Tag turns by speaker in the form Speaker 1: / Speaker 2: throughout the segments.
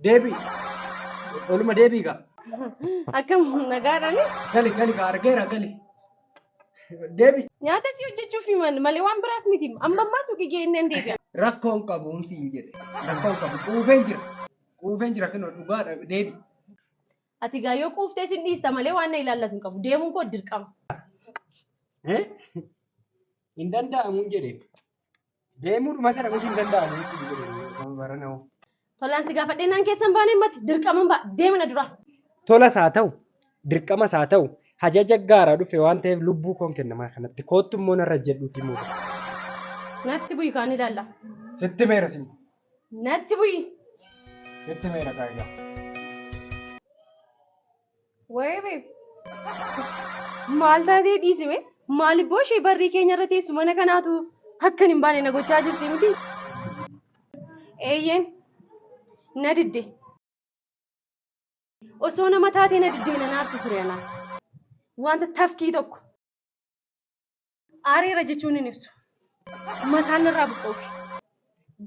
Speaker 1: Deebii. Oluma deebii gaa.
Speaker 2: Akkam nagaadhaani?
Speaker 1: Gali argeera gali. Deebii.
Speaker 2: Nyaata si hojjechuuf himan malee waan biraaf miti. Amma ammaa suuqii geenneen deebi'a.
Speaker 1: Rakkoon qabuun siin jedhe. Rakkoon qabu quufeen jira kan dhugaadha deebii.
Speaker 2: Ati gaa yoo quuftee sin dhiista malee waan na ilaallatu hin qabu. Deemuun koo dirqama.
Speaker 1: Hin danda'amuun jedhee. Deemuudhuma sana miti hin danda'amuun siin jedhee. Barana'u.
Speaker 2: Tolaan si gaafadhee naan keessan baanee mati dirqama ba'a. Deemna dura.
Speaker 1: Tolas haa ta'u, dirqamas haa ta'u, hajaja gaaraa dhufe waan ta'eef lubbuu koon kennamaa kanatti kootu immoo narra jedhuuti muuda.
Speaker 2: Natti bu'i kaan ilaalla.
Speaker 1: Sitti meera simbu.
Speaker 2: Natti bu'i.
Speaker 1: Sitti meera kaayaa.
Speaker 2: Wayii beeku. Maal taatee dhiisime? Maaliif booshee barrii keenya irra teessu mana kanaatu akka hin baane na gochaa jirti miti? Eeyyeen na didde. Osoo nama taatee na diddee na naarsu ture anaa. Wanta tafkii tokko. Aareera jechuun hin ibsu. Mataan irraa buqqa'uuf.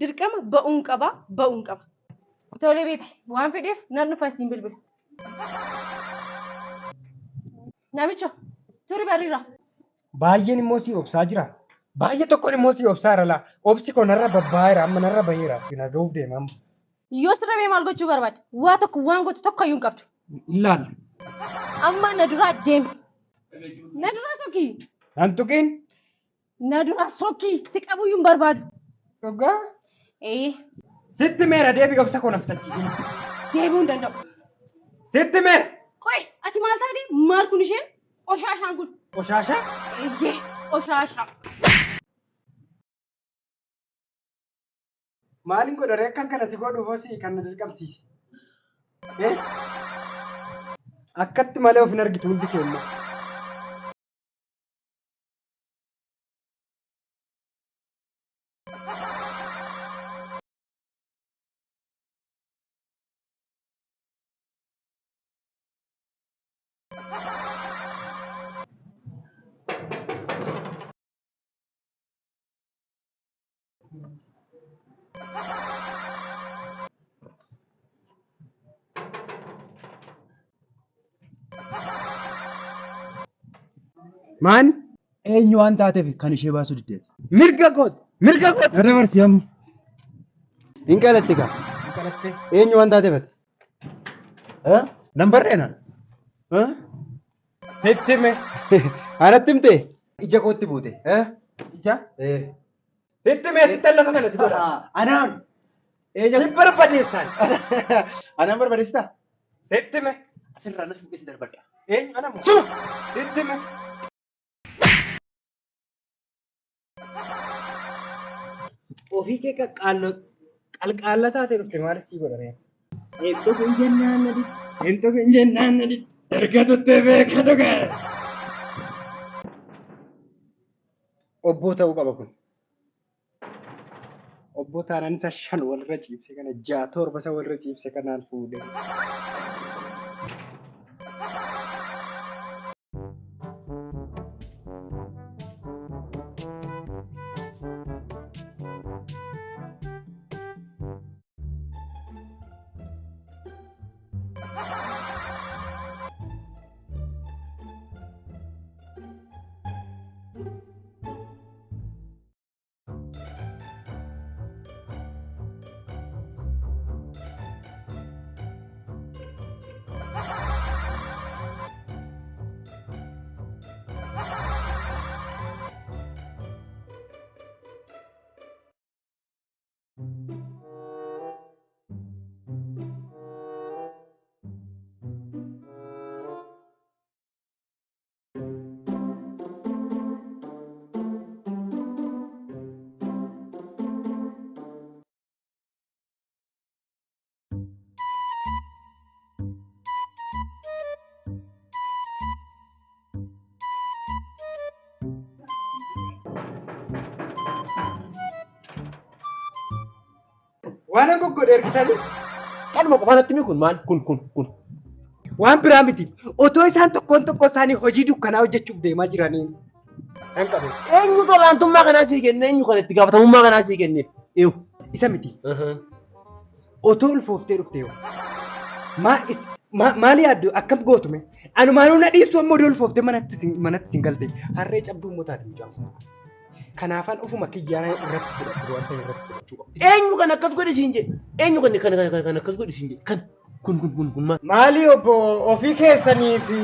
Speaker 2: Dirqama ba'uun qaba. Tolee beebi waan fedheef nan dhufa siin bilbila. Namicha turi barriira.
Speaker 1: Baay'een immoo si obsaa jira. Baay'ee tokkoon immoo si obsaa irra obsi koo narra babbaa'eera amma narra baheera si naga'uuf deema amma.
Speaker 2: Yoo sirra bee maal gochuu barbaade? Waa tokko waan gootu tokko iyyuu hin qabdu.
Speaker 1: Ilaalla.
Speaker 2: Amma na duraa deemi. Na duraa sokkii.
Speaker 1: Nan tuqiin.
Speaker 2: Na duraa sokkii si qabuyyuu hin barbaadu.
Speaker 1: Dhugaa. Sitti meera deebii obsa koo naftachiisin.
Speaker 2: Deebuu hin danda'u.
Speaker 1: Sitti meera.
Speaker 2: Qoy ati maal taate maal kun isheen? Qoshaashaan kun.
Speaker 1: Qoshaashaa?
Speaker 2: Eeyyee qoshaashaa.
Speaker 1: Maaliin godhare akkan kana si godhuuf osii kan na dirqamsiise? Akkatti malee of hin argitu hundi keenya. Maan?
Speaker 3: Eenyu waan taateef kan ishee baasuu diddeeti.
Speaker 1: Mirga kooti!
Speaker 3: Dabarsi amma. Hin qalatti kaa. Eenyu waan taateef ati? Nan barreena.
Speaker 1: Sitti hime.
Speaker 3: Anatti himtee? Ija kootti buute.
Speaker 1: Ija? Sitti hime sitti lafa kana si godha.
Speaker 3: Anaan.
Speaker 1: Si barbadeessan.
Speaker 3: Anaan barbadeessitaa?
Speaker 1: Sitti hime.
Speaker 3: Asirraa na fuudhee darbadha.
Speaker 1: Anamu. Sitti hime. Ofii kee qalqaallaa ta'e dhufte maal sii godhame? Eentu kun jennaan nadi. Erga tuttee beeka dhugaa. Obboo ta'uu qaba kun. Obboo taanaan isa 5 walirra ciibse kana 6 7 isa walirra ciibse kanaan fuudhee. Waan akka godhe ergitanii.
Speaker 3: Kanuma qofaan itti kun maal kun.
Speaker 1: Waan biraa miti. Otoo isaan tokkoon isaanii hojii dukkanaa hojjechuuf deemaa jiranii. Kan qabu.
Speaker 3: Eenyu olaantummaa kanaa sii kenne eenyu kan itti gaafatamummaa kanaa sii kenne?
Speaker 1: Isa miti. otoo ulfooftee dhuftee maali yaaddu akkam gootume anumaanuu na dhiistu ammoo odoo ulfooftee manatti sin galte harree cabduu immoo taate mucaan kanaafan ofuma kiyyaa irratti fudhatu waan ta'e irratti fudhachuu qabdi.
Speaker 3: Eenyu kan akkas godhe siin jedhe? Eenyu kan akkas godhe siin jedhe? Kan kun maal?
Speaker 1: Maali obbo ofii keessanii fi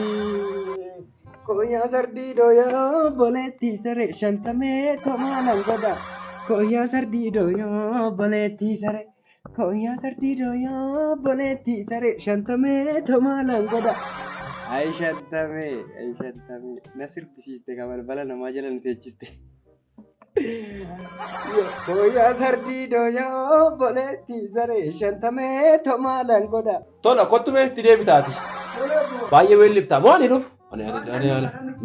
Speaker 1: koyyaa sardii dooyaa boleettii saree shantamee tomaalan godha. Koyyaa sardii dooyaa boleettii saree koyyaa sardii dooyaa boleettii saree shantamee tomaalan godha. Ay shantamee na sirbisiiste ka balbala namaa jala nu teechiste. Koyyaa sardii dooyaa boleettii saree shantamee tomaalan godha.
Speaker 3: Tola kottu mee itti deebitaati. Baay'ee weelliftaa moo ani dhufu? Ani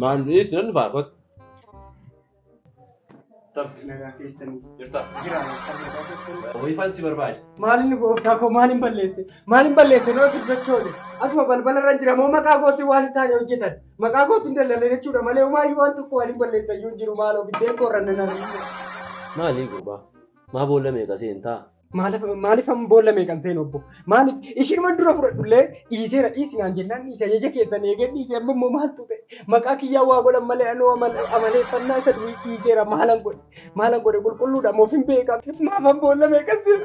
Speaker 3: maan dhiis nan dhufaa kottu.
Speaker 1: Nagaa keessanii
Speaker 3: Jirtaa?
Speaker 1: jiraatu.
Speaker 3: Wiifaan si barbaade.
Speaker 1: Maaliin gooftaa koo maaliin balleesse? Maaliin balleesse noo sirbachoole? Asuma balbala irra jira moo maqaa kootii waan hin taane hojjetan? Maqaa kootiin dallalee jechuudha malee homaayyuu waan tokko waan hin balleessa iyyuu hin jiru maaloo biddeen koorra nan argina.
Speaker 3: Maalii gurbaa? Maa boolla meeqa seentaa?
Speaker 1: Maaliif amma boolla meeqan seen obbo? Maaliif ishiin dura fudhadhullee dhiiseera dhiisinaan jennaan dhiise ajaja keessan eegee dhiise amma immoo maaltu ta'e? Maqaa kiyyaa waa godhan malee anoo amaleeffannaa isa durii dhiiseera maalan godhe qulqulluudha moof hin beekan maaf amma boolla meeqan seen?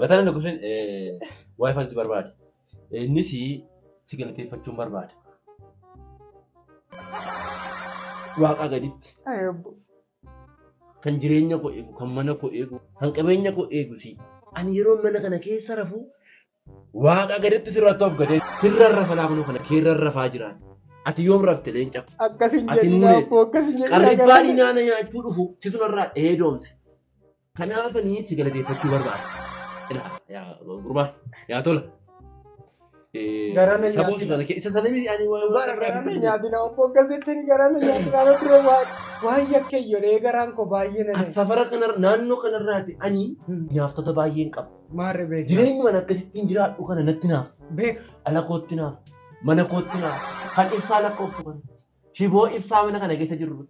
Speaker 3: Batana nukusin wiifaan si barbaade. Innis si galateeffachuun barbaada. Waaqaa gaditti. Kan jireenya koo eegu, kan mana koo eegu, kan qabeenya koo eegu si. Ani yeroo mana kana keessa rafu waaqa gaditti sirratti of gadee sirra rafa laafnu kana keerra rafaa jiraan. Ati yoom rafte leenca?
Speaker 1: Akkasin jedhu
Speaker 3: qarribbaan nyaana nyaachuu dhufu situ narraa dheedoomse. Kanaafanii si galateeffachuu barbaada. Yaa gurbaa yaa tola.
Speaker 1: Garana
Speaker 3: Saboota kana keessa sanamii ani
Speaker 1: garana nyaatina obbo akkasitti garana nyaatina ture waan yakkeeyyolee garaan koo baay'ee na
Speaker 3: safara kanarra naannoo kanarraati ani nyaaftota baay'een qaba.
Speaker 1: maarre beeku
Speaker 3: Jireenyi mana akkasittiin jiraadhu kana natti naaf.
Speaker 1: beeku
Speaker 3: Ala kootti naaf. Mana kootti naaf. Kan ibsaa lakkooftu kana. Shiboo ibsaa mana kana keessa jiru.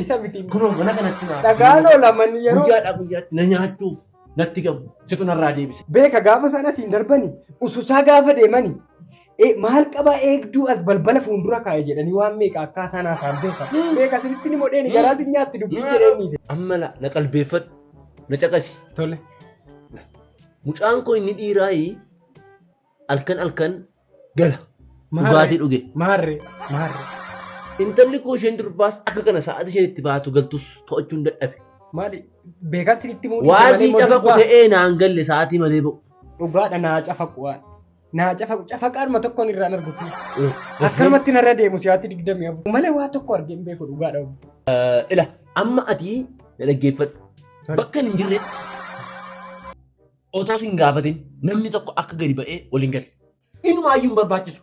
Speaker 1: isa miti
Speaker 3: Kunoo mana kanatti naaf.
Speaker 1: dhagaan oolan yeroo
Speaker 3: Guyyaadhaa guyyaatti na nyaachuuf natti gabu. Situ narraa deebise.
Speaker 1: beeka gaafa sana siin darbani ususaa gaafa deemani maal qaba eegduu as balbala fuuldura kaa'e jedhanii waan meeqa akka isaan haasaan beeka sinitti ni modheeni garaa sin nyaatti dubbis jedheenniise.
Speaker 3: Amma na qalbeeffadhu. Na caqasi.
Speaker 1: Tole.
Speaker 3: Mucaan koo inni dhiiraayi halkan gala. Dhugaatii dhuge.
Speaker 1: Maarre.
Speaker 3: Intalli koo isheen durbaas akka kana sa'aatii isheen itti baatu galtus to'achuun dadhabe.
Speaker 1: Maali beekaa sinitti muutii
Speaker 3: Waasii cafaqu ta'ee naan galle sa'aatii malee ba'u.
Speaker 1: dhugaadha naa cafaqu waan. Naa cafaqaadhuma tokkoon irraan argutu. Akkanumatti narra deemu si'aatti 24 malee waa tokko argeen beeku dhugaadha.
Speaker 3: Ila amma ati na dhaggeeffadhu. Bakka hin jirretti otoo hin gaafatin namni tokko akka gadi ba'ee waliin galle. Inumaayyuu hin barbaachisu.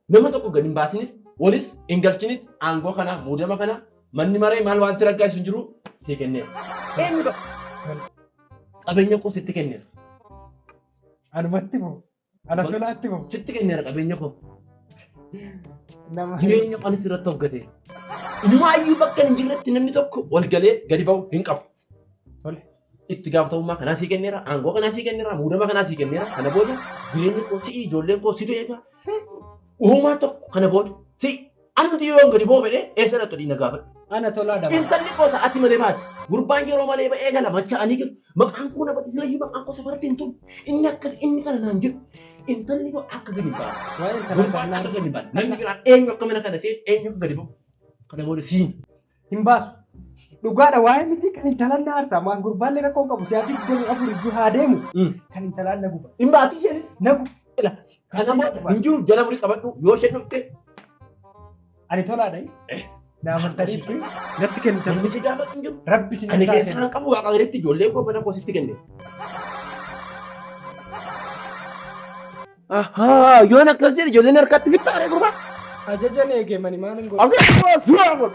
Speaker 3: Nama tokko gadi hin baasinis walis hin galchinis aangoo kana muudama kana manni maree maal wanti raggaasu hin jiru sii kenneera. Eenyudha? Qabeenya koo sitti kenneera.
Speaker 1: Anumatti moo? Ana tolaatti moo?
Speaker 3: Sitti kenneera qabeenya koo.
Speaker 1: Nama
Speaker 3: Jireenya qoonis irratti of gatee. Inumaayyuu bakka hin jirretti namni tokko wal galee gadi ba'u hin qabu.
Speaker 1: tole.
Speaker 3: Itti gaafatamummaa kanaa sii kenneera, aangoo kanaa sii kenneera, muudama kanaa sii kenneera. Kana booda jireenyi koo si'i ijoolleen koo si beeka. Uumaa tokko kana booda si'i anti yoo gadi boo fedhee eessa dhaqxu dhiina gaafadhu.
Speaker 1: Ana tolaadha.
Speaker 3: Intalli koo sa'aatti malee baati. Gurbaan yeroo malee ba'ee gala macha'anii galu. Maqaan koo nama dhiirayyuu maqaan koo safarratti hin tolu. Inni akkas inni kana naan jedhu. Intalli koo akka gadi baatu.
Speaker 1: Waa'ee
Speaker 3: Gurbaan akka gadi baatu. Namni biraan eenyu akka mana kana seen eenyu akka gadi ba'u. Kana booda siin.
Speaker 1: hin baasu. Dhugaadha waa'ee miti kan intalaan na aarsaa maan gurbaallee rakkoo qabu si'aatti 24 iyyuu haa deemu kan intalaan na guba.
Speaker 3: Hin baati isheenis.
Speaker 1: Nagu
Speaker 3: Kana booda hin jiru jala burii qabadhu yoo isheen dhufte.
Speaker 1: ani tolaadha. Naa amartanii fi natti kennitan.
Speaker 3: Namni si gaafatu hin jiru.
Speaker 1: Rabbi sin
Speaker 3: Ani keessaan qabu waaqa gaditti ijoollee koo mana koo sitti kenne. Yoon akkas jedhe ijoolleen harkatti fixaaree gurbaa.
Speaker 1: Ajajan eegemani maan hin godhu.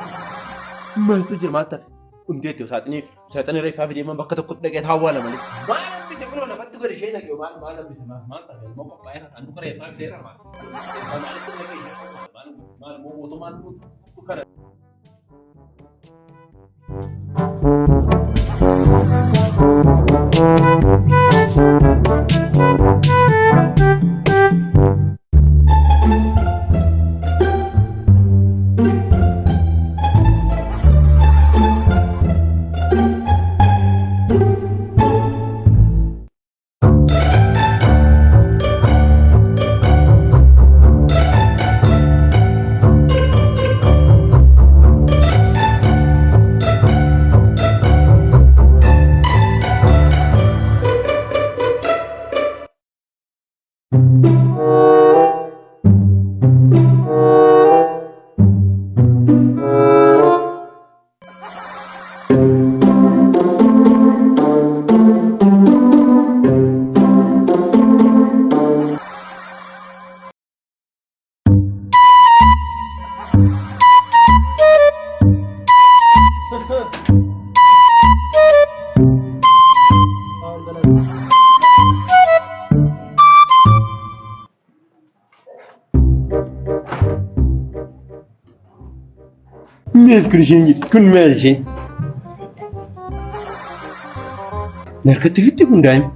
Speaker 3: Maaltu jira maal tafe? Hundeetti saaxanii reeffaa fi deeman bakka tokkotti dhaqee taawwaala malee. Maal hambise kunoo lafatti gadi ishee naqee maal hambise maal tafe immoo qophaa'ee sanduuqa reeffaa fi deemaa maal. Maalitti naqee maal mootummaan kana.
Speaker 1: kun isheen kun maal isheen? Narkatti fitti kun daa'ima.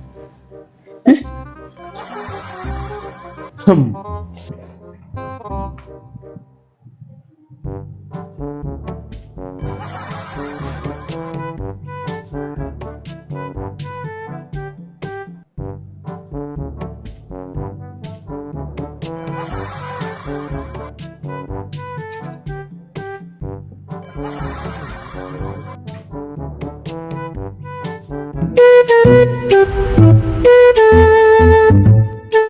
Speaker 4: Thank you.